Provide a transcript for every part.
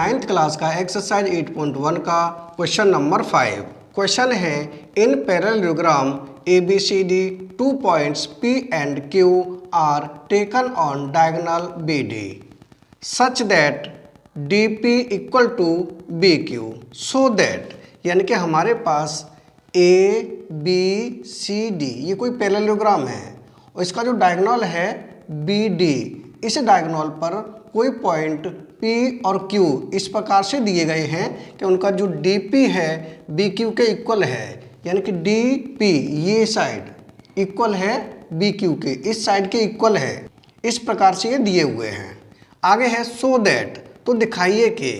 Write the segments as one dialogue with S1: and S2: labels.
S1: 9th class का exercise 8.1 का question number 5। Question है इन parallelogram ABCD 2 points P and Q are taken on diagonal BD such that DP equal to BQ so that, यानी कि हमारे पास ABCD ये कोई parallelogram है और इसका जो डायगोनल है BD, इस डायगोनल पर कोई पॉइंट P और Q इस प्रकार से दिए गए हैं कि उनका जो DP है BQ के इक्वल है, यानी कि DP ये साइड इक्वल है BQ के, इस साइड के इक्वल है। इस प्रकार से ये दिए हुए हैं। आगे है सो दैट, तो दिखाइए कि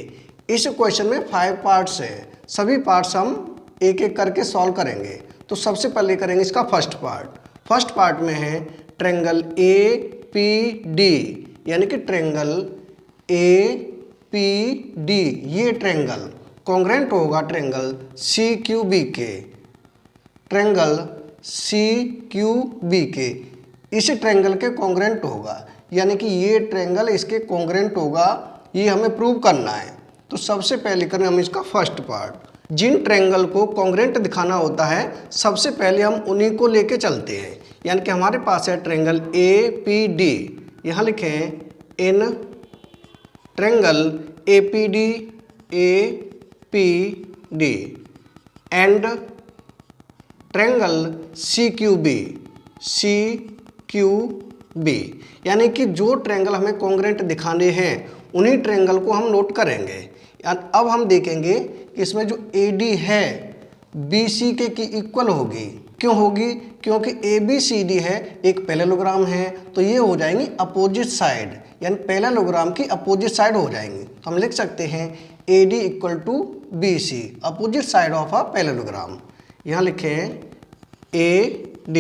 S1: इस क्वेश्चन में 5 पार्ट्स हैं, सभी पार्ट्स हम एक एक करके सॉल्व करेंगे। तो सबसे पहले करेंगे इसका फर्स्ट पार्ट में है ट्रायंगल APD, यानी कि ट्रायंगल APD ये ट्रायंगल कॉन्ग्रेंट होगा ट्रायंगल CQB के, ट्रायंगल CQB के इस ट्रायंगल के कॉन्ग्रेंट होगा, यानी कि ये ट्रायंगल इसके कॉन्ग्रेंट होगा, ये हमें प्रूव करना है। तो सबसे पहले करें हम इसका फर्स्ट पार्ट। जिन ट्रायंगल को कॉन्ग्रेंट दिखाना होता है सबसे पहले हम उन्हीं को लेके चलते हैं, यानी कि हमारे पास है ट्रायंगल APD, यहाँ लिखें in triangle APD and triangle CQB, यानी कि जो ट्रायंगल हमें कॉन्ग्रेंट दिखाने हैं उन्हीं ट्रायंगल को हम नोट करेंगे। अब हम देखेंगे कि इसमें जो AD है BC के की इक्वल होगी। क्यों होगी? क्योंकि ABCD है एक पैरेललोग्राम है, तो ये हो जाएंगी अपोजिट साइड, यानी पैरेललोग्राम की अपोजिट साइड हो जाएंगी। तो हम लिख सकते हैं AD equal to BC, opposite side of a parallelogram. यहाँ लिखें AD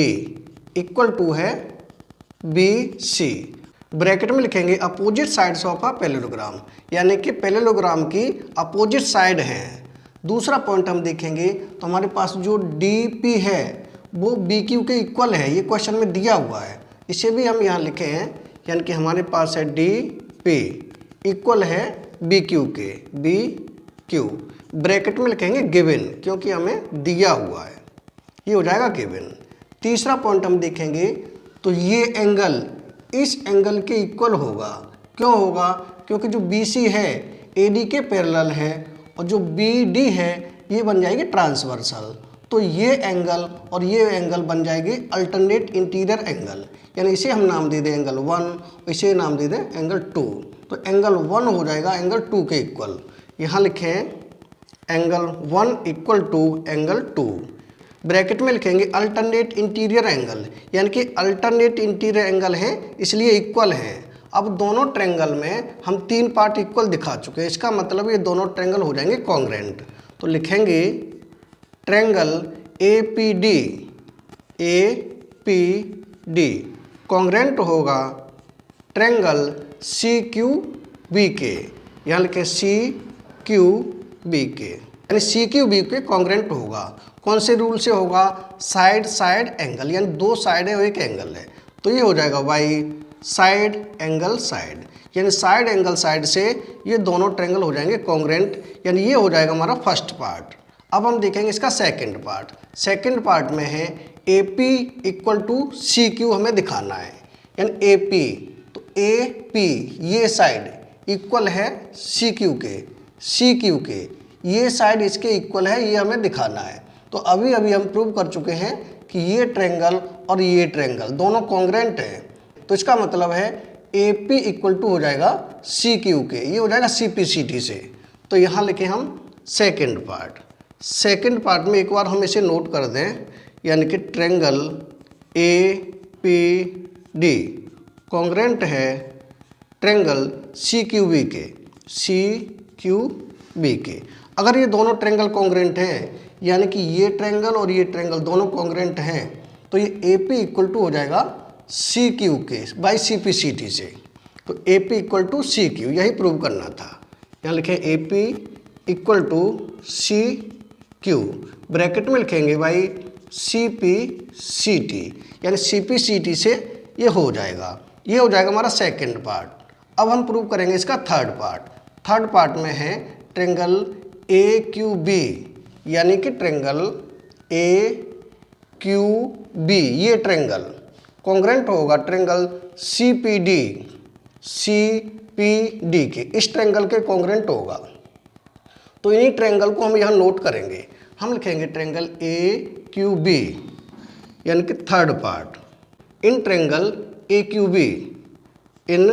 S1: इक्वल टू है BC, ब्रैकेट में लिखेंगे opposite sides of a parallelogram, यानी कि पैरेललोग्राम की अपोजिट साइड है। दूसरा पॉइंट हम देखेंगे तो हमारे पास जो DP है वो BQ के इक्वल है, ये क्वेश्चन में दिया हुआ है, इसे भी हम यहाँ लिखे हैं, यानी कि हमारे पास है DP इक्वल है BQ के, BQ ब्रैकेट में लिखेंगे गिवन, क्योंकि हमें दिया हुआ है, ये हो जाएगा गिवन। तीसरा पॉइंट हम देखेंगे तो ये एंगल इस एंगल के इक्वल होगा। क्यों होगा? क्योंकि जो BC है AD के पैरेलल है और जो BD है ये बन जाएगी ट्रांसवर्सल, तो ये एंगल और ये एंगल बन जाएगी अल्टरनेट इंटीरियर एंगल, यानी इसे हम नाम दे दें एंगल 1, इसे नाम दे दें एंगल 2। तो एंगल 1 हो जाएगा एंगल 2 के इक्वल, यहाँ लिखें angle 1 equal to angle 2, bracket में लिखेंगे अल्टरनेट इंटीरियर एंगल, यानी कि अल्टरनेट इंटीरियर एंगल है इसलिए इक्वल है। अब दोनों ट्रायंगल में हम 3 पार्ट इक्वल दिखा चुके हैं, इसका मतलब ये दोनों ट्रायंगल हो जाएंगे कॉन्ग्रेंट। तो लिखेंगे ट्रायंगल APD कॉन्ग्रेंट होगा ट्रायंगल CQB के, यहाँ लिखें CQB के, यानी CQB के कॉन्ग्रेंट होगा। कौन से रूल से होगा? साइड एंगल, यानी 2 साइड है और एक एंगल है, तो ये हो जाएगा Y साइड एंगल साइड, यानी साइड एंगल साइड से ये दोनों ट्रायंगल हो जाएंगे कॉन्ग्रेंट, यानी ये हो जाएगा हमारा फर्स्ट पार्ट। अब हम देखेंगे इसका सेकंड पार्ट में है AP इक्वल टू CQ हमें दिखाना है, यानी AP, तो AP ये साइड इक्वल है CQ के, ये साइड इसके इक्वल है, ये हमें दिखाना है। तो अभी हम प्रूव कर चुके हैं कि ये ट्रायंगल और ये ट्रायंगल दोनों कॉन्ग्रेंट हैं, तो इसका मतलब है AP इक्वल टू हो जाएगा CQ के, ये हो जाएगा CPCT से। तो यहाँ लिखें हम सेकंड पार्ट में एक बार हम इसे नोट कर दें, यानी कि ट्रायंगल APD कॉन्ग्रेंट है ट्रायंगल CQB के। अगर ये दोनों ट्रायंगल कॉन्ग्रेंट हैं, यानी कि ये ट्रायंगल और ये ट्रायंगल दोनों कॉन्ग्रेंट हैं, तो ये AP इक्वल टू हो जाएगा CQ के बाई CPCT से। तो AP इक्वल टू CQ यही प्रूव करना था। यहाँ लिखें AP equal to CQ, bracket में लिखेंगे बाई CPCT, यानी CPCT से ये हो जाएगा हमारा सेकंड पार्ट। अब हम प्रूव करेंगे इसका थर्ड थर्ड पार्ट में है ट्रेंगल ए क्यू बी, यानी कि ट्रेंगल ए क्यू बी ये ट्रेंगल कॉन्ग्रेंट होगा ट्रेंगल सी पी डी के, इस ट्रेंगल के कॉन्ग्रेंट होगा। तो इन्हीं ट्रेंगल को हम यहाँ नोट करेंगे। हम लिखेंगे ट्रेंगल ए क्यू बी, यानी कि third part, in triangle A Q B, in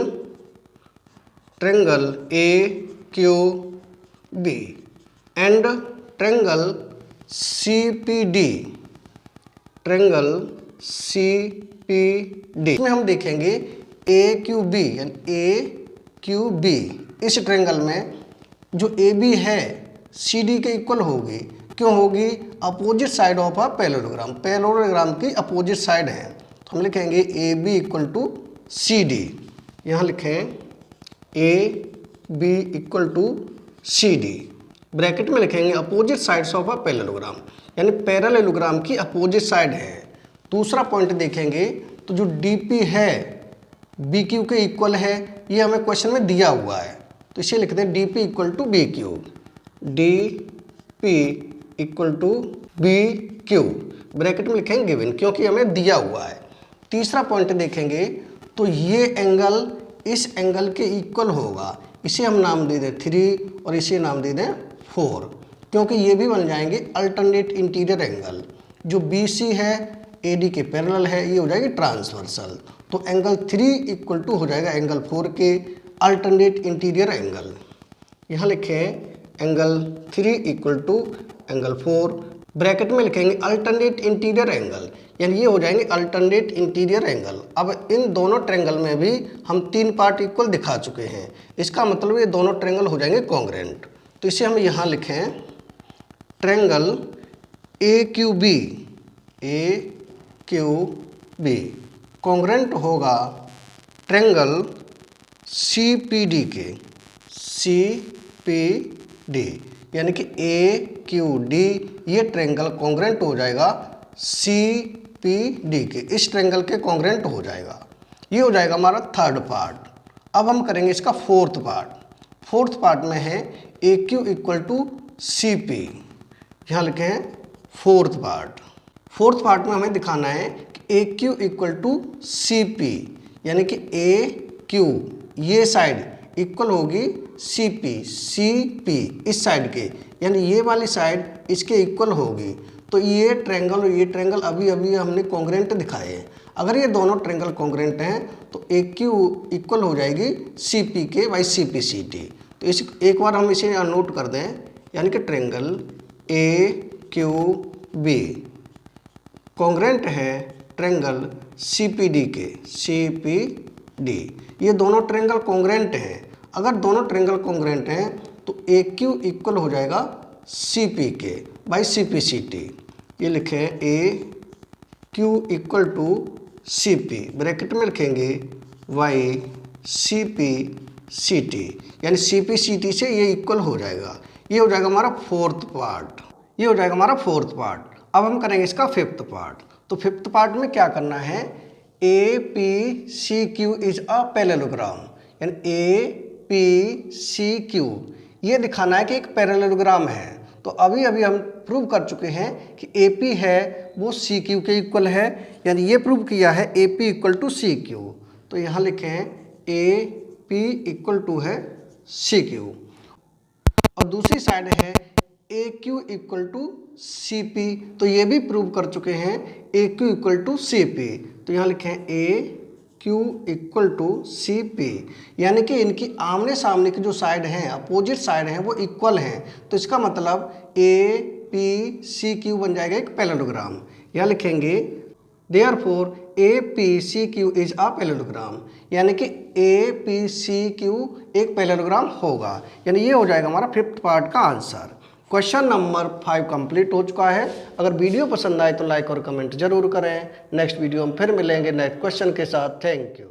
S1: triangle A Q B and triangle C P D, triangle C P D. इसमें हम देखेंगे ए क्यू बी, यानी ए क्यू बी, इस triangle में जो A B है सी डी के equal होगी। क्यों होगी? Opposite side of a parallelogram, parallelogram की अपोजिट साइड है। तो हम लिखेंगे A B equal to C D, यहाँ लिखें A B equal to C D, bracket में लिखेंगे opposite sides of a parallelogram, यानी पैरेललोग्राम की अपोजिट साइड है। दूसरा पॉइंट देखेंगे तो जो डी पी है बी क्यू के इक्वल है, ये हमें क्वेश्चन में दिया हुआ है, तो इसे लिखते हैं D P equal to B Q, D P equal to B Q, bracket में लिखेंगे गिवन, क्योंकि हमें दिया हुआ है। तीसरा पॉइंट देखेंगे तो ये एंगल इस एंगल के इक्वल होगा, इसे हम नाम दे दें 3 और इसे नाम दे दें 4, क्योंकि ये भी बन जाएंगे अल्टरनेट इंटीरियर एंगल। जो बी सी है ए डी के पैरेलल है, ये हो जाएगी ट्रांसवर्सल। तो एंगल 3 इक्वल टू हो जाएगा एंगल 4 के अल्टरनेट इंटीरियर एंगल। यहाँ लिखें angle 3 equal to angle 4, bracket में लिखेंगे अल्टरनेट इंटीरियर एंगल, यानी ये हो जाएंगे अल्टरनेट इंटीरियर एंगल। अब इन दोनों ट्रेंगल में भी हम 3 पार्ट इक्वल दिखा चुके हैं, इसका मतलब ये दोनों ट्रेंगल हो जाएंगे कॉन्ग्रेंट। तो इसे हम यहाँ लिखें triangle A Q B, A Q B congruent होगा ट्रेंगल सी पी डी के, सी पी डी, यानी कि ए क्यू डी ये ट्रेंगल कॉन्ग्रेंट हो जाएगा सी पी डी के, इस ट्रेंगल के कॉन्ग्रेंट हो जाएगा। ये हो जाएगा हमारा थर्ड पार्ट। अब हम करेंगे इसका फोर्थ पार्ट। फोर्थ पार्ट में है A Q equal to C P, यहाँ लिखे हैं फोर्थ पार्ट। फोर्थ पार्ट में हमें दिखाना है कि A Q equal to C P, यानी कि ए क्यू ये साइड इक्वल होगी सी पी इस साइड के, यानी ये वाली साइड इसके इक्वल होगी। तो ये ट्रेंगल और ये ट्रेंगल अभी अभी हमने कॉन्ग्रेंट दिखाए हैं। अगर ये दोनों ट्रेंगल कॉन्ग्रेंट हैं तो ए क्यू इक्वल हो जाएगी सी पी के by C P C T. तो इस एक बार हम इसे नोट कर दें, यानी कि triangle A Q B congruent है ट्रेंगल सी पी डी के, सी पी डी। ये दोनों ट्रेंगल कॉन्ग्रेंट हैं। अगर दोनों ट्रेंगल कॉन्ग्रेंट हैं तो ए क्यू इक्वल हो जाएगा सी पी के by C P C T. ये लिखें A Q equal to C P, bracket में लिखेंगे Y C P C T, यानी सी पी सी टी से ये इक्वल हो जाएगा। ये हो जाएगा हमारा फोर्थ पार्ट, ये हो जाएगा हमारा फोर्थ पार्ट। अब हम करेंगे इसका फिफ्थ पार्ट। तो फिफ्थ पार्ट में क्या करना है, A P C Q is a parallelogram, यानी ए पी सी क्यू ये दिखाना है कि एक पैरेललोग्राम है। तो अभी अभी हम प्रूव कर चुके हैं कि ए पी है वो सी क्यू के इक्वल है, यानी ये प्रूव किया है A P equal to C Q. तो यहाँ लिखें ए पी इक्वल टू है सी क्यू, और दूसरी साइड है A Q equal to C P, तो ये भी प्रूव कर चुके हैं A Q equal to C P. तो यहाँ लिखें A Q equal to C P, यानी कि इनकी आमने सामने की जो साइड हैं, अपोजिट साइड हैं, वो इक्वल हैं। तो इसका मतलब ए पी सी क्यू बन जाएगा एक पैरेललोग्राम। यहाँ लिखेंगे therefore A P C Q is a parallelogram, यानी कि ए पी सी क्यू एक पैरेललोग्राम होगा। यानी ये हो जाएगा हमारा फिफ्थ पार्ट का आंसर। क्वेश्चन नंबर 5 कंप्लीट हो चुका है। अगर वीडियो पसंद आए तो लाइक और कमेंट जरूर करें। नेक्स्ट वीडियो में फिर मिलेंगे नेक्स्ट क्वेश्चन के साथ। Thank you.